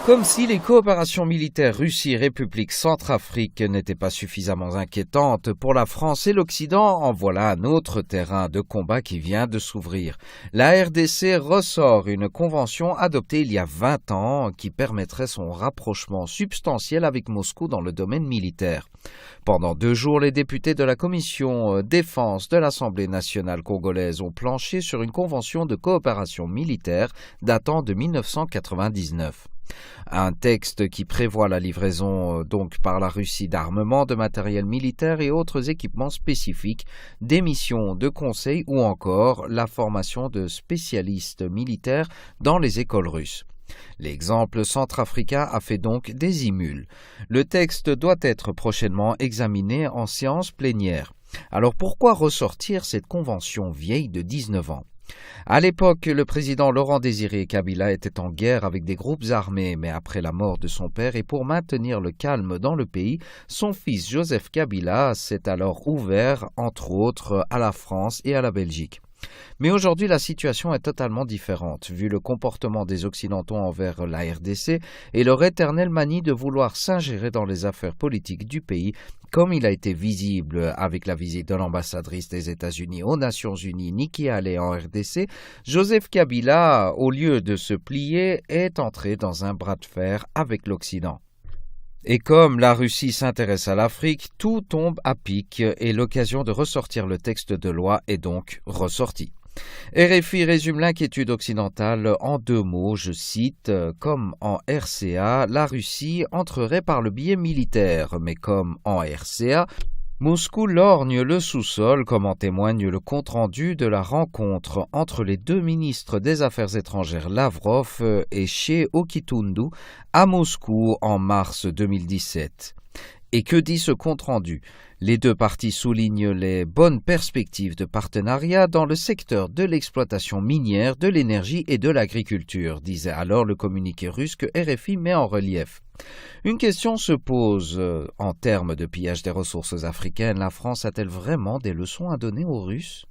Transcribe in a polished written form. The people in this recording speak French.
Comme si les coopérations militaires Russie-République Centrafrique n'étaient pas suffisamment inquiétantes pour la France et l'Occident, en voilà un autre terrain de combat qui vient de s'ouvrir. La RDC ressort une convention adoptée il y a 20 ans qui permettrait son rapprochement substantiel avec Moscou dans le domaine militaire. Pendant 2 jours, les députés de la commission défense de l'Assemblée nationale congolaise ont planché sur une convention de coopération militaire datant de 1999. Un texte qui prévoit la livraison donc par la Russie d'armements, de matériel militaire et autres équipements spécifiques, des missions de conseil ou encore la formation de spécialistes militaires dans les écoles russes. L'exemple centrafricain a fait donc des émules. Le texte doit être prochainement examiné en séance plénière. Alors pourquoi ressortir cette convention vieille de 19 ans ? À l'époque, le président Laurent-Désiré Kabila était en guerre avec des groupes armés, mais après la mort de son père et pour maintenir le calme dans le pays, son fils Joseph Kabila s'est alors ouvert, entre autres, à la France et à la Belgique. Mais aujourd'hui, la situation est totalement différente, vu le comportement des Occidentaux envers la RDC et leur éternelle manie de vouloir s'ingérer dans les affaires politiques du pays, comme il a été visible avec la visite de l'ambassadrice des États-Unis aux Nations Unies, Nikki Haley en RDC. Joseph Kabila, au lieu de se plier, est entré dans un bras de fer avec l'Occident. Et comme la Russie s'intéresse à l'Afrique, tout tombe à pic et l'occasion de ressortir le texte de loi est donc ressortie. RFI résume l'inquiétude occidentale en 2 mots, je cite, « Comme en RCA, la Russie entrerait par le biais militaire, mais comme en RCA, Moscou lorgne le sous-sol, comme en témoigne le compte-rendu de la rencontre entre les 2 ministres des Affaires étrangères Lavrov et Che Okitundu à Moscou en mars 2017. Et que dit ce compte-rendu ? Les 2 parties soulignent les bonnes perspectives de partenariat dans le secteur de l'exploitation minière, de l'énergie et de l'agriculture, disait alors le communiqué russe que RFI met en relief. Une question se pose. En termes de pillage des ressources africaines, la France a-t-elle vraiment des leçons à donner aux Russes ?